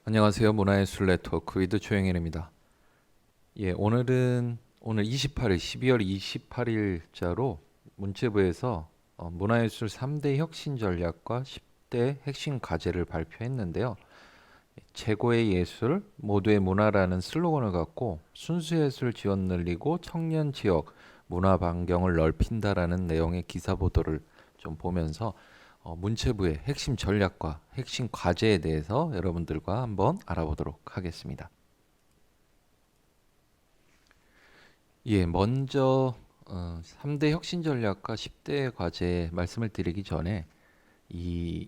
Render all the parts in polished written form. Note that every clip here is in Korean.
안녕하세요. 문화예술 네트워크 위드 조영일입니다. 오늘 28일, 12월 28일자로 문체부에서 문화예술 3대 혁신 전략과 10대 핵심 과제를 발표했는데요. 최고의 예술, 모두의 문화라는 슬로건을 갖고 순수예술 지원 늘리고 청년 지역 문화 반경을 넓힌다라는 내용의 기사 보도를 좀 보면서 문체부의 핵심 전략과 핵심 과제에 대해서 여러분들과 한번 알아보도록 하겠습니다. 먼저 3대 혁신 전략과 10대 과제 말씀을 드리기 전에 이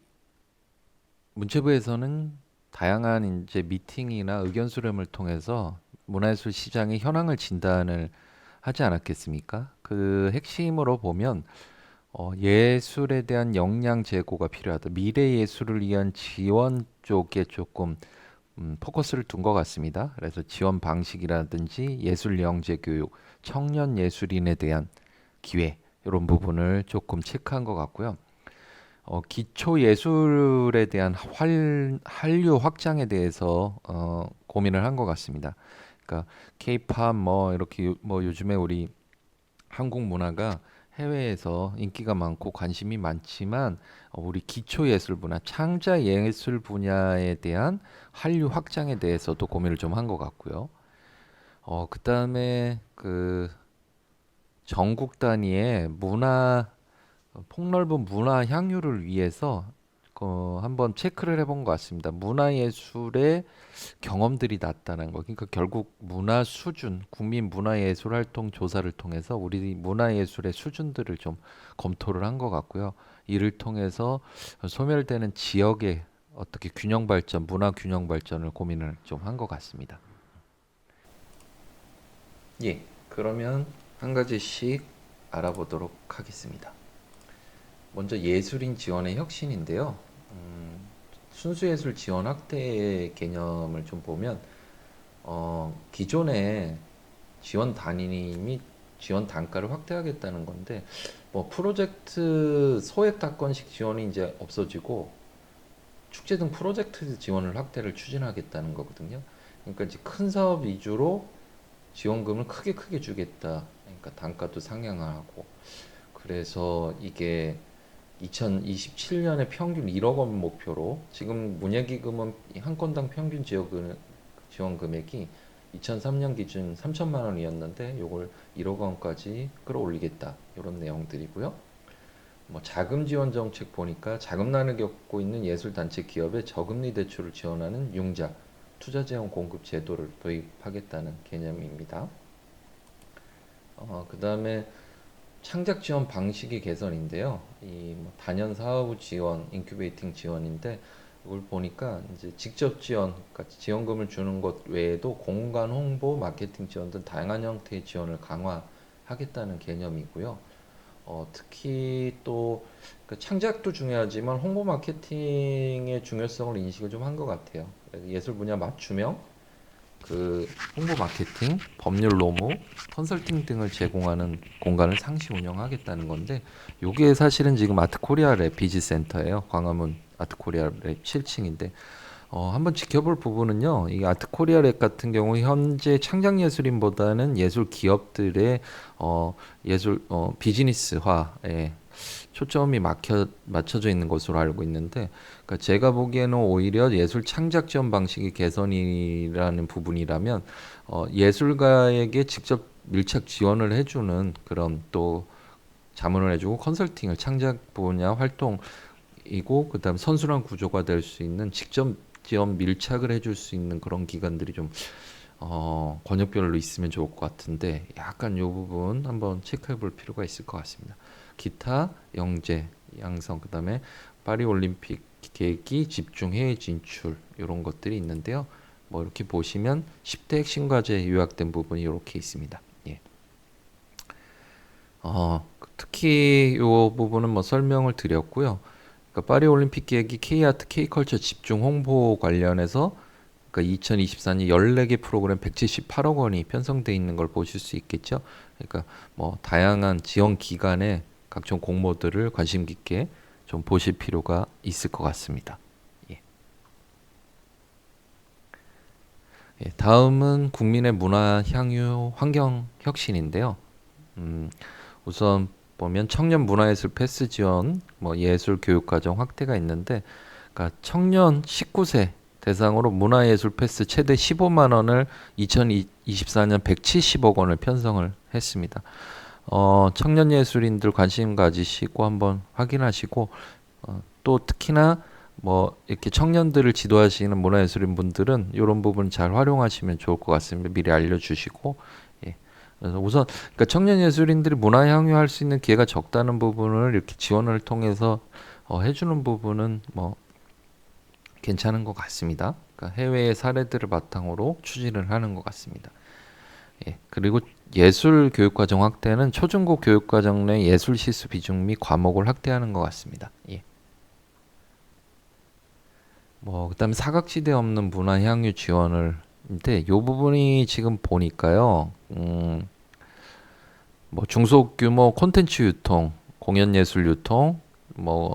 문체부에서는 다양한 이제 미팅이나 의견 수렴을 통해서 문화예술 시장의 현황을 진단을 하지 않았겠습니까? 그 핵심으로 보면 예술에 대한 역량 제고가 필요하다. 미래 예술을 위한 지원 쪽에 조금 포커스를 둔 것 같습니다. 그래서 지원 방식이라든지 예술 영재 교육, 청년 예술인에 대한 기회 이런 부분을 조금 체크한 것 같고요. 기초 예술에 대한 한류 확장에 대해서 고민을 한 것 같습니다. 그러니까 케이팝 뭐 이렇게 뭐 요즘에 우리 한국 문화가 해외에서 인기가 많고 관심이 많지만 우리 기초 예술 분야, 창작 예술 분야에 대한 한류 확장에 대해서도 고민을 좀 한 것 같고요. 그다음에 그 전국 단위의 폭넓은 문화 향유를 위해서 한번 체크를 해본 것 같습니다. 문화예술의 경험들이 낮다는 거. 그러니까 결국 문화 수준, 국민 문화예술 활동 조사를 통해서 우리 문화예술의 수준들을 좀 검토를 한 것 같고요. 이를 통해서 소멸되는 지역의 어떻게 균형 발전, 문화 균형 발전을 고민을 좀 한 것 같습니다. 그러면 한 가지씩 알아보도록 하겠습니다. 먼저 예술인 지원의 혁신인데요. 순수예술 지원 확대 개념을 좀 보면 기존에 지원 단위 및 지원 단가를 확대하겠다는 건데 뭐 프로젝트 소액 다건식 지원이 이제 없어지고 축제 등 프로젝트 지원을 확대를 추진하겠다는 거거든요. 그러니까 이제 큰 사업 위주로 지원금을 크게 주겠다. 그러니까 단가도 상향하고 그래서 이게 2027년에 평균 1억 원 목표로 지금 문예기금은 한 건당 평균 지원 금액이 2003년 기준 3천만 원이었는데 요걸 1억 원까지 끌어올리겠다 이런 내용들이고요. 뭐 자금 지원 정책 보니까 자금난을 겪고 있는 예술단체 기업에 저금리 대출을 지원하는 융자 투자 재원 공급 제도를 도입하겠다는 개념입니다. 그다음에 창작 지원 방식의 개선인데요. 뭐 단연 사업 지원, 인큐베이팅 지원인데 이걸 보니까 이제 직접 지원, 그러니까 지원금을 주는 것 외에도 공간 홍보, 마케팅 지원 등 다양한 형태의 지원을 강화하겠다는 개념이고요. 특히 또 창작도 중요하지만 홍보 마케팅의 중요성을 인식을 좀 한 것 같아요. 예술 분야 맞춤형 그 홍보 마케팅, 법률 노무, 컨설팅 등을 제공하는 공간을 상시 운영하겠다는 건데 요게 사실은 지금 아트코리아 랩 비즈센터예요. 광화문 아트코리아 랩 7층인데 한번 지켜볼 부분은요. 이 아트코리아 랩 같은 경우 현재 창작예술인보다는 예술 기업들의 예술 비즈니스화에 초점이 맞춰져 있는 것으로 알고 있는데, 그러니까 제가 보기에는 오히려 예술 창작 지원 방식의 개선이라는 부분이라면 예술가에게 직접 밀착 지원을 해주는 그런 또 자문을 해주고 컨설팅을 창작 분야 활동이고 그다음 선순환 구조가 될 수 있는 직접 지원 밀착을 해줄 수 있는 그런 기관들이 좀 권역별로 있으면 좋을 것 같은데 약간 이 부분 한번 체크해 볼 필요가 있을 것 같습니다. 기타, 영재, 양성, 그다음에 파리 올림픽 계획이 집중 해외 진출 이런 것들이 있는데요. 뭐 이렇게 보시면 10대 핵심 과제 요약된 부분이 이렇게 있습니다. 특히 이 부분은 뭐 설명을 드렸고요. 그러니까 파리 올림픽 계획이 K아트, K컬처 집중 홍보 관련해서 그러니까 2024년 14개 프로그램 178억 원이 편성돼 있는 걸 보실 수 있겠죠. 그러니까 뭐 다양한 지원 기관의 각종 공모들을 관심 깊게 좀 보실 필요가 있을 것 같습니다. 예. 예, 다음은 국민의 문화 향유 환경 혁신인데요. 우선 보면 청년 문화예술 패스 지원, 뭐 예술 교육 과정 확대가 있는데, 그러니까 청년 19세 대상으로 문화예술 패스 최대 15만 원을 2024년 170억 원을 편성을 했습니다. 청년 예술인들 관심 가지시고 한번 확인하시고, 또 특히나 뭐 이렇게 청년들을 지도하시는 문화예술인 분들은 이런 부분 잘 활용하시면 좋을 것 같습니다. 미리 알려주시고. 예. 그래서 우선 그러니까 청년 예술인들이 문화 향유할 수 있는 기회가 적다는 부분을 이렇게 지원을 통해서 해주는 부분은 뭐 괜찮은 것 같습니다. 그러니까 해외의 사례들을 바탕으로 추진을 하는 것 같습니다. 예, 그리고 예술 교육과정 확대는 초중고 교육과정 내 예술 실습 비중 및 과목을 확대하는 것 같습니다. 예. 뭐 그다음에 사각지대 없는 문화 향유 지원을 인데 요 부분이 지금 보니까요. 뭐 중소규모 콘텐츠 유통, 공연 예술 유통, 뭐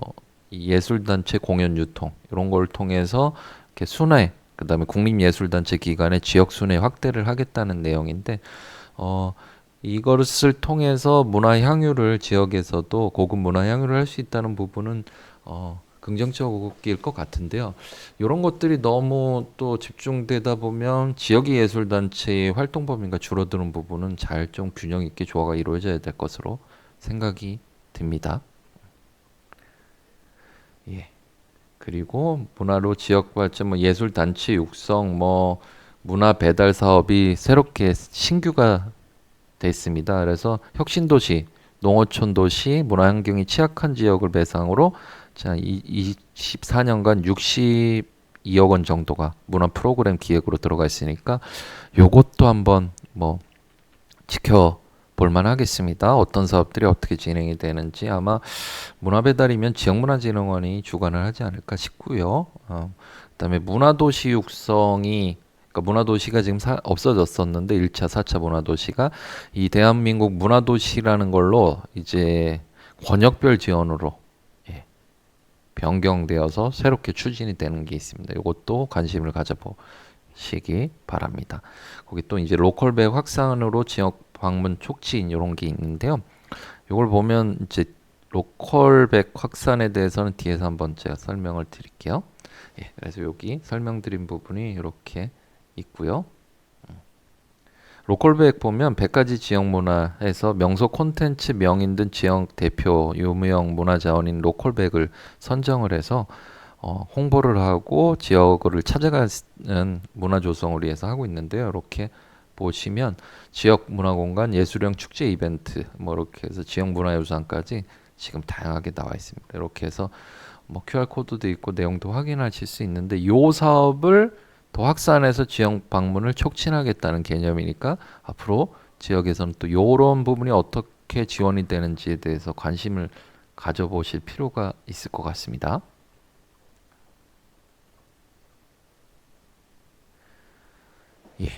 예술단체 공연 유통 이런 걸 통해서 이렇게 순회, 그다음에 국립예술단체 기관의 지역 순회 확대를 하겠다는 내용인데 이것을 통해서 문화 향유를 지역에서도 고급 문화 향유를 할 수 있다는 부분은 긍정적일 것 같은데요. 이런 것들이 너무 또 집중되다 보면 지역의 예술단체의 활동 범위가 줄어드는 부분은 잘 좀 균형 있게 조화가 이루어져야 될 것으로 생각이 듭니다. 예. 그리고 문화로 지역 발전, 뭐 예술 단체 육성, 뭐 문화 배달 사업이 새롭게 신규가 됐습니다. 그래서 혁신도시, 농어촌 도시, 문화 환경이 취약한 지역을 대상으로 자, 24년간 62억 원 정도가 문화 프로그램 기획으로 들어가 있으니까 요것도 한번 뭐 지켜볼 만하겠습니다. 어떤 사업들이 어떻게 진행이 되는지 아마 문화배달이면 지역문화진흥원이 주관을 하지 않을까 싶고요. 그다음에 문화도시 육성이 그러니까 문화도시가 지금 없어졌었는데 1차, 4차 문화도시가 이 대한민국 문화도시라는 걸로 이제 권역별 지원으로 예, 변경되어서 새롭게 추진이 되는 게 있습니다. 이것도 관심을 가져보시기 바랍니다. 거기 또 이제 로컬백 확산으로 지역 방문 촉진 이런 게 있는데요. 이걸 보면 이제 로컬백 확산에 대해서는 뒤에서 한번 제가 설명을 드릴게요. 예, 그래서 여기 설명드린 부분이 이렇게 있고요. 로컬백 보면 100가지 지역 문화에서 명소 콘텐츠 명인 등 지역 대표 유무형 문화자원인 로컬백을 선정을 해서 홍보를 하고 지역을 찾아가는 문화 조성을 위해서 하고 있는데요. 이렇게 보시면 지역 문화공간, 예술형 축제 이벤트, 뭐 이렇게 해서 지역 문화유산까지 지금 다양하게 나와 있습니다. 이렇게 해서 뭐 QR 코드도 있고 내용도 확인하실 수 있는데 이 사업을 더 확산해서 지역 방문을 촉진하겠다는 개념이니까 앞으로 지역에서는 또 이런 부분이 어떻게 지원이 되는지에 대해서 관심을 가져보실 필요가 있을 것 같습니다. 예.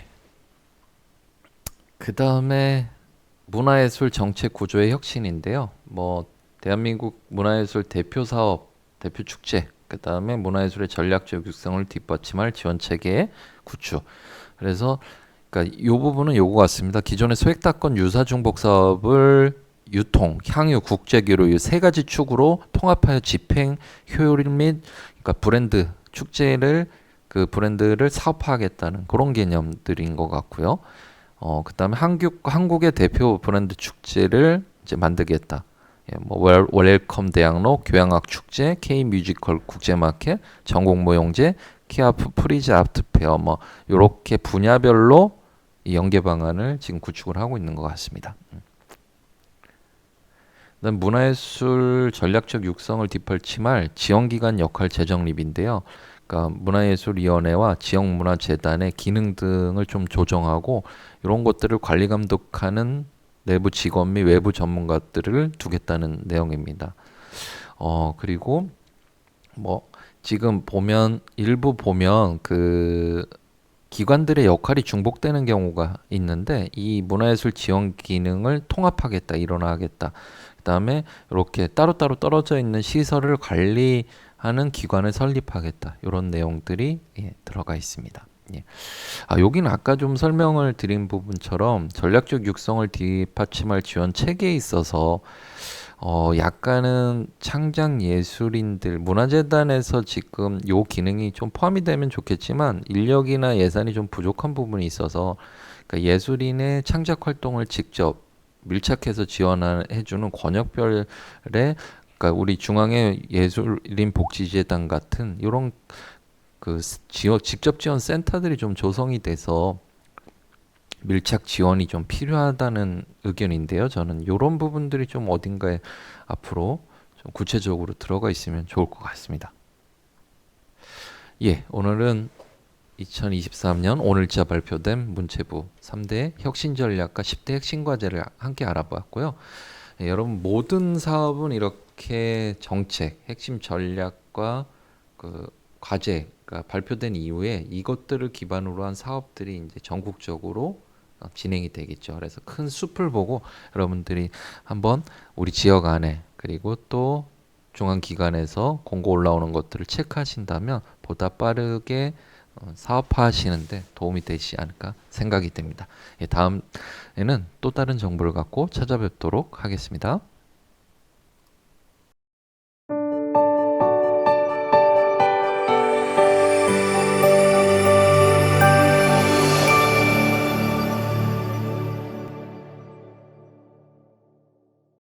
그 다음에 문화예술 정책 구조의 혁신인데요. 뭐 대한민국 문화예술 대표 사업, 대표 축제, 그 다음에 문화예술의 전략적 육성을 뒷받침할 지원 체계 구축. 그래서 그러니까 이 부분은 요거 같습니다. 기존의 소액다건 유사중복 사업을 유통, 향유, 국제기로 이 세 가지 축으로 통합하여 집행 효율 및 그러니까 브랜드 축제를 그 브랜드를 사업화하겠다는 그런 개념들인 것 같고요. 그다음에 한국의 대표 브랜드 축제를 이제 만들겠다. 예, 뭐 웰컴 대학로, 교향악 축제, K 뮤지컬 국제마켓, 전국무용제, 키아프 프리즈 아트페어 뭐 요렇게 분야별로 이 연계 방안을 지금 구축을 하고 있는 것 같습니다. 그다음 문화예술 전략적 육성을 뒷받침할 지원기관 역할 재정립인데요. 그러니까 문화예술위원회와 지역문화재단의 기능 등을 좀 조정하고 이런 것들을 관리 감독하는 내부 직원 및 외부 전문가들을 두겠다는 내용입니다. 그리고 뭐 지금 보면 일부 보면 그 기관들의 역할이 중복되는 경우가 있는데 이 문화예술 지원 기능을 통합하겠다, 일원화하겠다. 그다음에 이렇게 따로따로 떨어져 있는 시설을 관리하는 기관을 설립하겠다. 이런 내용들이 들어가 있습니다. 예. 여기는 아까 좀 설명을 드린 부분처럼 전략적 육성을 뒷받침할 지원 체계에 있어서 약간은 창작 예술인들 문화재단에서 지금 요 기능이 좀 포함이 되면 좋겠지만 인력이나 예산이 좀 부족한 부분이 있어서 그러니까 예술인의 창작 활동을 직접 밀착해서 지원해주는 권역별의 그러니까 우리 중앙의 예술인 복지재단 같은 이런 그 직접 지원 센터들이 좀 조성이 돼서 밀착 지원이 좀 필요하다는 의견인데요. 저는 이런 부분들이 좀 어딘가에 앞으로 좀 구체적으로 들어가 있으면 좋을 것 같습니다. 예, 오늘은 2023년 오늘자 발표된 문체부 3대 혁신 전략과 10대 핵심 과제를 함께 알아보았고요. 예, 여러분 모든 사업은 이렇게 정책, 핵심 전략과 그 과제가 발표된 이후에 이것들을 기반으로 한 사업들이 이제 전국적으로 진행이 되겠죠. 그래서 큰 숲을 보고 여러분들이 한번 우리 지역 안에 그리고 또 중앙기관에서 공고 올라오는 것들을 체크하신다면 보다 빠르게 사업화하시는데 도움이 되지 않을까 생각이 됩니다. 예, 다음에는 또 다른 정보를 갖고 찾아뵙도록 하겠습니다.